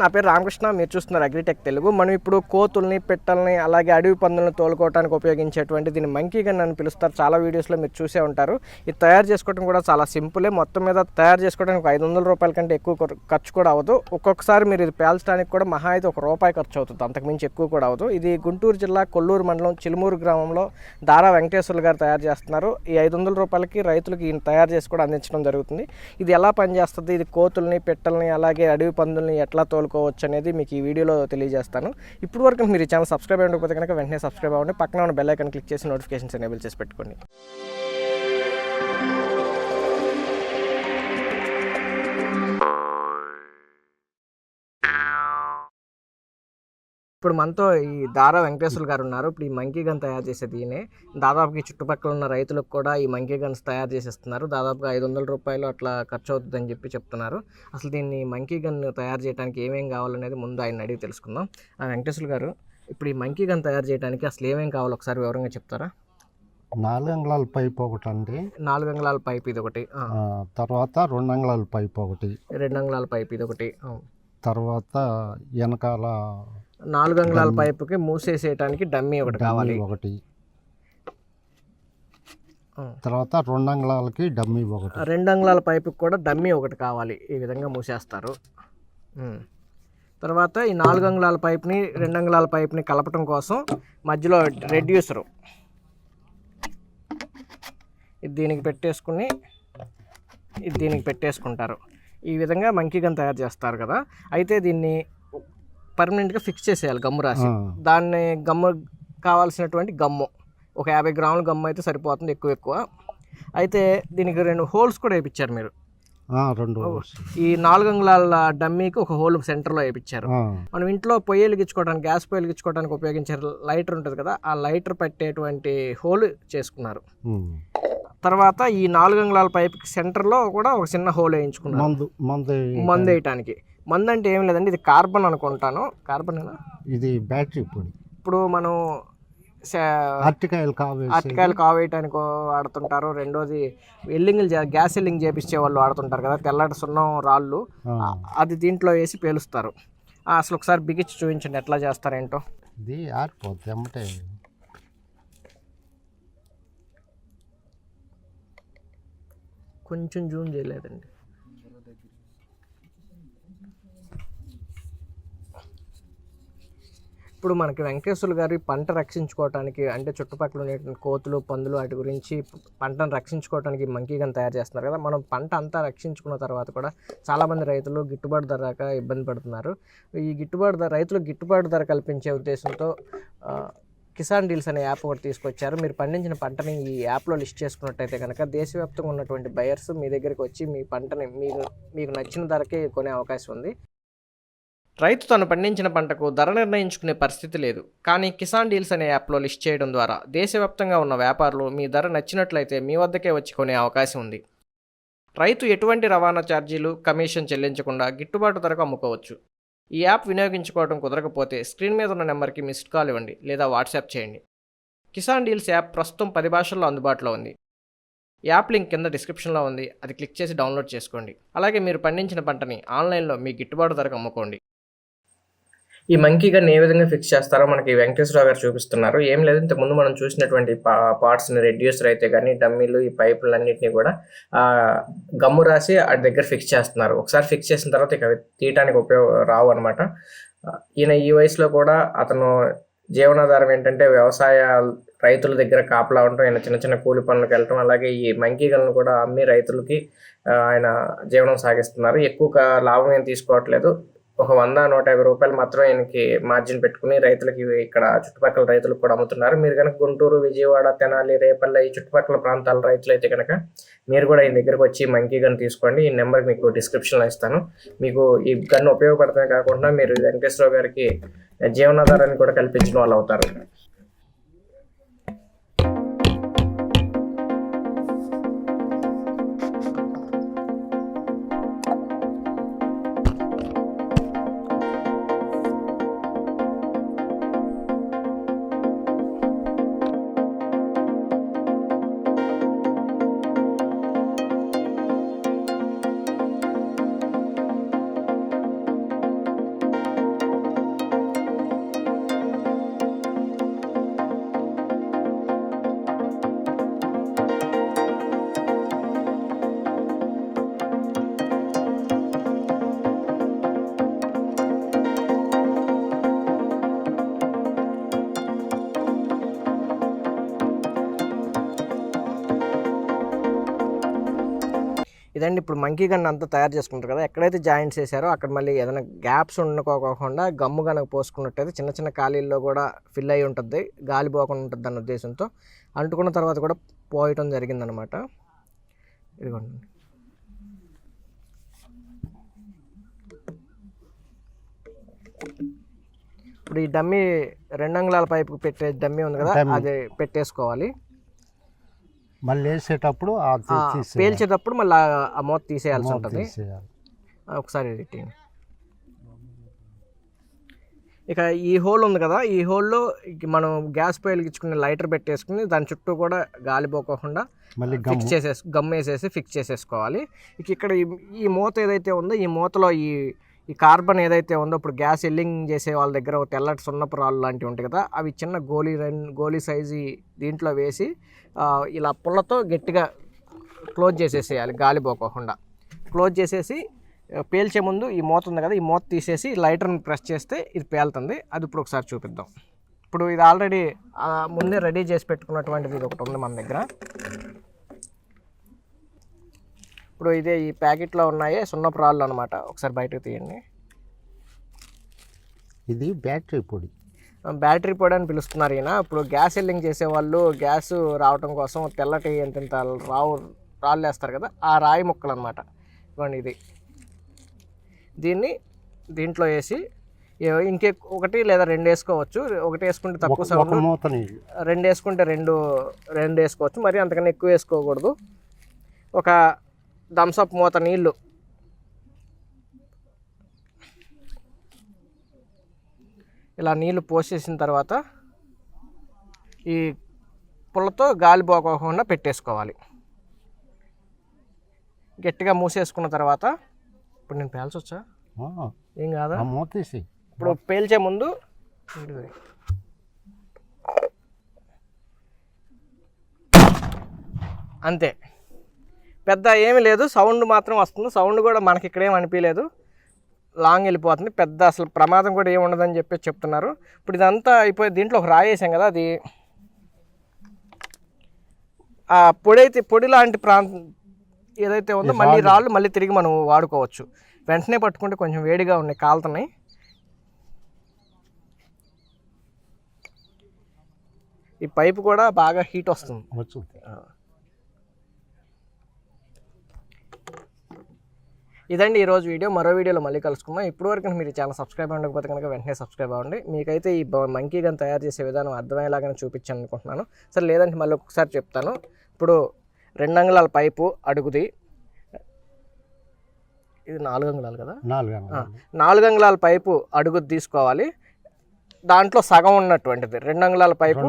నా పేరు రామకృష్ణ. మీరు చూస్తున్నారు అగ్రిటెక్ తెలుగు. మనం ఇప్పుడు కోతుల్ని, పిట్టల్ని, అలాగే అడవి పందులను తోలుకోవడానికి ఉపయోగించేటువంటి దీన్ని మంకీ గన్ అని పిలుస్తారు. చాలా వీడియోస్లో మీరు చూసే ఉంటారు. ఇది తయారు చేసుకోవడం కూడా చాలా సింపులే. మొత్తం మీద తయారు చేసుకోవడానికి ₹500 కంటే ఎక్కువ ఖర్చు కూడా అవ్వదు. ఒక్కొక్కసారి మీరు ఇది పేల్చడానికి కూడా మహా అయితే ₹1 ఖర్చు అవుతుంది, అంతకుమించి ఎక్కువ కూడా అవ్వదు. ఇది గుంటూరు జిల్లా కొల్లూరు మండలం చిలుమూరు గ్రామంలో దారా వెంకటేశ్వర్లు గారు తయారు చేస్తున్నారు. ఈ ₹500కి రైతులకు ఈయన తయారు చేసి కూడా అందించడం జరుగుతుంది. ఇది ఎలా పనిచేస్తుంది, ఇది కోతుల్ని, పిట్టల్ని, అలాగే అడవి పందుల్ని ఎట్లా తోలుకోవచ్చు అనేది మీకు ఈ వీడియోలో తెలియజేస్తాను. ఇప్పుడు వరకు మీరు ఈ ఛానల్ సబ్స్క్రైబ్ అవ్వకపోతే కనుక వెంటనే సబ్స్క్రైబ్ అవ్వండి. పక్కన ఉన్న బెల్ ఐకాన్ క్లిక్ చేసి నోటిఫికేషన్స్ ఎనేబుల్ చేసి పెట్టుకోండి. ఇప్పుడు మనతో ఈ దారా వెంకటేశ్వర్లు గారు ఉన్నారు. ఇప్పుడు ఈ మంకీ గన్ తయారు చేసేది ఈయనే. దాదాపుగా చుట్టుపక్కల ఉన్న రైతులకు కూడా ఈ మంకీ గన్స్ తయారు చేసేస్తున్నారు. దాదాపుగా ₹500 అట్లా ఖర్చు అవుతుందని చెప్తున్నారు. అసలు దీన్ని మంకీ గన్ తయారు చేయడానికి ఏమేమి కావాలనేది ముందు ఆయన అడిగి తెలుసుకుందాం. వెంకటేశ్వర్లు గారు, ఇప్పుడు ఈ మంకీ గన్ తయారు చేయడానికి అసలు ఏమేమి కావాలో ఒకసారి వివరంగా చెప్తారా? 4 అంగుళాల పైప్ ఒకటి అండి. 4 అంగుళాల పైప్ ఇది ఒకటి. తర్వాత 2 అంగుళాల పైప్ ఒకటి. 2 అంగుళాల పైప్ ఇది ఒకటి. తర్వాత వెనకాల 4 అంగుళాల పైపుకి మూసేసేయడానికి డమ్మీ ఒకటి కావాలి ఒకటి. తర్వాత 2 అంగుళాలకి డమ్మీ ఒకటి. 2 అంగుళాల పైపుకి కూడా డమ్మీ ఒకటి కావాలి. ఈ విధంగా మూసేస్తారు. తర్వాత ఈ 4 అంగుళాల పైప్ని 2 అంగుళాల పైప్ని కలపటం కోసం మధ్యలో రెడ్యూసరు ఇది దీనికి పెట్టేసుకుంటారు. ఈ విధంగా మంకీ గన్ తయారు చేస్తారు కదా. అయితే దీన్ని పర్మనెంట్గా ఫిక్స్ చేసేయాలి గమ్ము రాసి. దాన్ని గమ్ము కావాల్సినటువంటి గమ్ము ఒక 50 గ్రాముల గమ్ము అయితే సరిపోతుంది, ఎక్కువ. అయితే దీనికి 2 హోల్స్ కూడా వేయించారు మీరు. 2 ఈ 4 అంగుళాల డమ్మీకి ఒక హోల్ సెంటర్లో వేయించారు. మనం ఇంట్లో పొయ్యి వెలిగించుకోవడానికి, గ్యాస్ పొయ్యి వెలిగించుకోవడానికి ఉపయోగించే లైటర్ ఉంటుంది కదా, ఆ లైటర్ పెట్టేటువంటి హోల్ చేసుకున్నారు. తర్వాత ఈ 4 అంగుళాల పైప్కి సెంటర్లో కూడా ఒక చిన్న హోల్ వేయించుకున్నారు మందు వేయటానికి. మందు అంటే ఏం లేదండి, ఇది కార్బన్ అనుకుంటాను. కార్బన్ ఇది బ్యాటరీ పొడి. ఇప్పుడు మనం అరటికాయలు కావేయటానికి వాడుతుంటారు. రెండోది గ్యాస్ ఎల్లింగ్ చేపించే వాళ్ళు వాడుతుంటారు కదా, తెల్లటి సున్నం రాళ్ళు, అది దీంట్లో వేసి పేలుస్తారు. అసలు ఒకసారి బిగించి చూపించండి ఎట్లా చేస్తారేంటో. ఇది ఆరిపోద్ది అమ్మటే. కొంచెం జూమ్ చేయలేదండి. ఇప్పుడు మనకి వెంకటేశ్వర్లు గారి పంట రక్షించుకోవడానికి, అంటే చుట్టుపక్కల ఉండే కోతులు, పందులు వాటి గురించి పంటను రక్షించుకోవడానికి మంకీ గన్ తయారు చేస్తున్నారు కదా. మనం పంట అంతా రక్షించుకున్న తర్వాత కూడా చాలామంది రైతులు గిట్టుబాటు ధర రాక ఇబ్బంది పడుతున్నారు. ఈ రైతులకు గిట్టుబాటు ధర కల్పించే ఉద్దేశంతో కిసాన్ డీల్స్ అనే యాప్ ఒకటి తీసుకొచ్చారు. మీరు పండించిన పంటని ఈ యాప్లో లిస్ట్ చేసుకున్నట్టయితే కనుక దేశవ్యాప్తంగా ఉన్నటువంటి బయర్స్ మీ దగ్గరికి వచ్చి మీ పంటని మీకు నచ్చిన ధరకే కొనే అవకాశం ఉంది. రైతు తను పండించిన పంటకు ధర నిర్ణయించుకునే పరిస్థితి లేదు. కానీ కిసాన్ డీల్స్ అనే యాప్లో లిస్ట్ చేయడం ద్వారా దేశవ్యాప్తంగా ఉన్న వ్యాపారులు మీ ధర నచ్చినట్లయితే మీ వద్దకే వచ్చి కొనే అవకాశం ఉంది. రైతు ఎటువంటి రవాణా ఛార్జీలు, కమిషన్ చెల్లించకుండా గిట్టుబాటు ధరకు అమ్ముకోవచ్చు. ఈ యాప్ వినియోగించుకోవడం కుదరకపోతే స్క్రీన్ మీద ఉన్న నెంబర్కి మిస్డ్ కాల్ ఇవ్వండి లేదా వాట్సాప్ చేయండి. కిసాన్ డీల్స్ యాప్ ప్రస్తుతం 10 భాషల్లో అందుబాటులో ఉంది. యాప్ లింక్ కింద డిస్క్రిప్షన్లో ఉంది, అది క్లిక్ చేసి డౌన్లోడ్ చేసుకోండి. అలాగే మీరు పండించిన పంటని ఆన్లైన్లో మీ గిట్టుబాటు ధరకు అమ్ముకోండి. ఈ మంకీ గన్ ఏ విధంగా ఫిక్స్ చేస్తారో మనకి వెంకటేశ్వరరావు గారు చూపిస్తున్నారు. ఏం లేదు, ఇంతకుముందు మనం చూసినటువంటి పార్ట్స్ని, రెడ్యూసర్ అయితే కానీ డమ్మీలు, ఈ పైపులన్నింటినీ కూడా గమ్ము రాసి వాటి దగ్గర ఫిక్స్ చేస్తున్నారు. ఒకసారి ఫిక్స్ చేసిన తర్వాత ఇక తీయటానికి రావు అనమాట. ఈయన ఈ వయసులో కూడా అతను జీవనాధారం ఏంటంటే వ్యవసాయ రైతుల దగ్గర కాపలా ఉండటం, ఆయన చిన్న చిన్న కూలి పనులకు వెళ్ళటం, అలాగే ఈ మంకీ గన్ను కూడా అమ్మి రైతులకి ఆయన జీవనం సాగిస్తున్నారు. ఎక్కువ లాభం ఏం తీసుకోవట్లేదు. ఒక ₹100-150 మాత్రం ఆయనకి మార్జిన్ పెట్టుకుని రైతులకి, ఇక్కడ చుట్టుపక్కల రైతులకు కూడా అమ్ముతున్నారు. మీరు కనుక గుంటూరు, విజయవాడ, తెనాలి, రేపల్లె ఈ చుట్టుపక్కల ప్రాంతాల రైతులు అయితే కనుక మీరు కూడా ఈయన దగ్గరకు వచ్చి మంకీ గన్ తీసుకోండి. ఈ నెంబర్ మీకు డిస్క్రిప్షన్లో ఇస్తాను. మీకు ఈ గన్ ఉపయోగపడటమే కాకుండా మీరు వెంకటేశ్వరరావు గారికి జీవనాధారాన్ని కూడా కల్పించిన వాళ్ళు అవుతారు. ఇదండి ఇప్పుడు మంకీ గన్ అంతా తయారు చేసుకుంటారు కదా, ఎక్కడైతే జాయింట్స్ వేసారో అక్కడ మళ్ళీ ఏదైనా గ్యాప్స్ ఉండకోకుండా గమ్ము కనుక పోసుకున్నట్టయితే చిన్న చిన్న ఖాళీల్లో కూడా ఫిల్ అయి ఉంటుంది, గాలి పోకుండా ఉంటుంది అన్న ఉద్దేశంతో అంటుకున్న తర్వాత కూడా పోయటం జరిగిందనమాట. ఇదిగోండి. ఇప్పుడు ఈ డమ్మీ 2 అంగుళాల పైపు పెట్టే డమ్మీ ఉంది కదా, అది పెట్టేసుకోవాలి. మళ్ళీ వేసేటప్పుడు పేల్చేటప్పుడు మళ్ళీ ఆ మూత తీసేయాల్సి ఉంటుంది. ఒకసారి ఎడిటింగ్. ఇక ఈ హోల్ ఉంది కదా, ఈ హోల్లో మనం గ్యాస్ పొయ్యి వెలిగించుకుని లైటర్ పెట్టేసుకుని దాని చుట్టూ కూడా గాలి పోకోకుండా ఫిక్స్ గమ్ వేసేసి ఫిక్స్ చేసేసుకోవాలి. ఇక ఇక్కడ ఈ మూత ఏదైతే ఉందో ఈ మూతలో ఈ కార్బన్ ఏదైతే ఉందో ఇప్పుడు గ్యాస్ ఎల్లింగ్ చేసే వాళ్ళ దగ్గర ఒక తెల్లటి సున్నపు రాళ్ళు లాంటివి ఉంటాయి కదా, అవి చిన్న గోలీ సైజు దీంట్లో వేసి ఇలా పుల్లతో గట్టిగా క్లోజ్ చేసేసేయాలి, గాలి పోకోకుండా క్లోజ్ చేసేసి పేల్చే ముందు ఈ మూత ఉంది కదా, ఈ మూత తీసేసి లైటర్ని ప్రెస్ చేస్తే ఇది పేలుతుంది. అది ఇప్పుడు ఒకసారి చూపిద్దాం. ఇప్పుడు ఇది ఆల్రెడీ ముందే రెడీ చేసి పెట్టుకున్నటువంటిది ఇది ఒకటి ఉంది మన దగ్గర. ఇప్పుడు ఇదే ఈ ప్యాకెట్లో ఉన్నాయి సున్నపు రాళ్ళు అనమాట. ఒకసారి బయటకు తీయండి. ఇది బ్యాటరీ పొడి. బ్యాటరీ పొడి అని పిలుస్తున్నారు ఈయన. ఇప్పుడు గ్యాస్ ఎల్లింగ్ చేసేవాళ్ళు గ్యాస్ రావటం కోసం తెల్లటి ఎంత రాళ్ళు వేస్తారు కదా, ఆ రాయి ముక్కలు అనమాట. ఇవ్వండి, ఇది దీన్ని దీంట్లో వేసి ఒకటి లేదా 2 వేసుకోవచ్చు. ఒకటి వేసుకుంటే తక్కువ సౌండ్, 2 వేసుకుంటే రెండు వేసుకోవచ్చు. మరి అంతకన్నా ఎక్కువ వేసుకోకూడదు. ఒక థమ్సప్ మూత నీళ్ళు ఇలా నీళ్ళు పోసేసిన తర్వాత ఈ పుల్లతో గాలి పోకోకుండా పెట్టేసుకోవాలి. గట్టిగా మూసేసుకున్న తర్వాత ఇప్పుడు నేను పేల్చొచ్చా? ఏం కాదా? ఇప్పుడు పేల్చే ముందు అంతే, పెద్ద ఏమీ లేదు, సౌండ్ మాత్రం వస్తుంది. సౌండ్ కూడా మనకి ఇక్కడ ఏం అనిపించలేదు, లాంగ్ వెళ్ళిపోతుంది, పెద్ద అసలు ప్రమాదం కూడా ఏమి ఉండదని చెప్పి చెప్తున్నారు. ఇప్పుడు ఇదంతా అయిపోయి దీంట్లో ఒక రాయి వేసాం కదా, అది ఆ పొడి లాంటి ప్రాంతం ఏదైతే ఉందో మళ్ళీ రాళ్ళు మళ్ళీ తిరిగి మనం వాడుకోవచ్చు. వెంటనే పట్టుకుంటే కొంచెం వేడిగా ఉన్నాయి, కాలుతున్నాయి. ఈ పైపు కూడా బాగా హీట్ వస్తుంది. ఇదండి ఈరోజు వీడియో. మరో వీడియోలో మళ్ళీ కలుసుకుందాం. ఇప్పటివరకు మీరు ఛానల్ సబ్స్క్రైబ్ అవ్వకపోతే కనుక వెంటనే సబ్స్క్రైబ్ అవ్వండి. మీకైతే ఈ మంకీ గన్ తయారు చేసే విధానం అర్థమయ్యేలాగానే చూపించాను అనుకుంటున్నాను. సరే, లేదంటే మళ్ళీ ఒకసారి చెప్తాను. ఇప్పుడు 2 అంగుళాల పైపు అడుగుది, ఇది 4 అంగుళాలు కదా, 4 అంగుళాల పైపు అడుగుది తీసుకోవాలి. దాంట్లో సగం ఉన్నటువంటిది 2 అంగుళాల పైపు,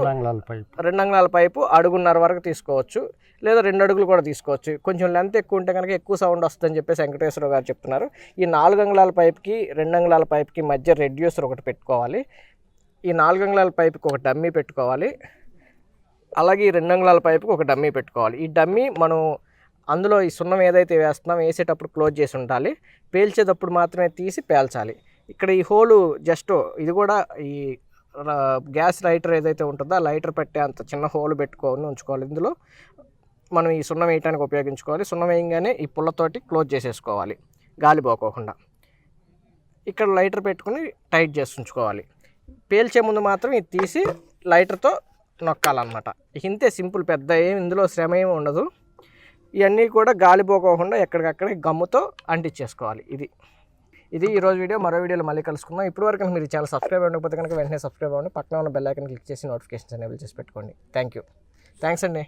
2 అంగుళాల పైపు అడుగున్నర వరకు తీసుకోవచ్చు, లేదా 2 అడుగులు కూడా తీసుకోవచ్చు. కొంచెం లెంత్ ఎక్కువ ఉంటే కనుక ఎక్కువ సౌండ్ వస్తుందని చెప్పేసి వెంకటేశ్వర గారు చెప్తున్నారు. ఈ 4 అంగుళాల పైపుకి 2 అంగుళాల పైపుకి మధ్య రెడ్యూసర్ ఒకటి పెట్టుకోవాలి. ఈ 4 అంగుళాల పైపుకి ఒక డమ్మీ పెట్టుకోవాలి. అలాగే ఈ 2 అంగుళాల పైపుకి ఒక డమ్మీ పెట్టుకోవాలి. ఈ డమ్మీ మనం అందులో ఈ సున్నం ఏదైతే వేస్తున్నాం వేసేటప్పుడు క్లోజ్ చేసి ఉండాలి. పేల్చేటప్పుడు మాత్రమే తీసి పేల్చాలి. ఇక్కడ ఈ హోలు జస్ట్ ఇది కూడా ఈ గ్యాస్ లైటర్ ఏదైతే ఉంటుందో ఆ లైటర్ పెట్టే అంత చిన్న హోల్ పెట్టుకొని ఉంచుకోవాలి. ఇందులో మనం ఈ సున్నం వేయడానికి ఉపయోగించుకోవాలి. సున్నం వేయంగానే ఈ పుల్లతోటి క్లోజ్ చేసేసుకోవాలి, గాలి పోకోకుండా. ఇక్కడ లైటర్ పెట్టుకుని టైట్ చేసి ఉంచుకోవాలి. పేల్చే ముందు మాత్రం ఇది తీసి లైటర్తో నొక్కాలన్నమాట. ఇంతే, సింపుల్, పెద్ద ఇందులో శ్రమ ఏమి ఉండదు. ఇవన్నీ కూడా గాలి పోకోకుండా ఎక్కడికక్కడ గమ్ముతో అంటించేసుకోవాలి. ఇది ఈరోజు వీడియో. మరో వీడియోలో మళ్ళీ కలుసుకుందాం. ఇప్పటివరకు మీరు ఛానల్ సబ్స్క్రైబ్ అవ్వకపోతే కనుక వెంటనే సబ్స్క్రైబ్ అవ్వండి. పక్కన ఉన్న బెల్ ఐకాన్ క్లిక్ చేసి నోటిఫికేషన్స్ ఎనేబుల్ చేసి పెట్టుకోండి. థ్యాంక్స్ అండి.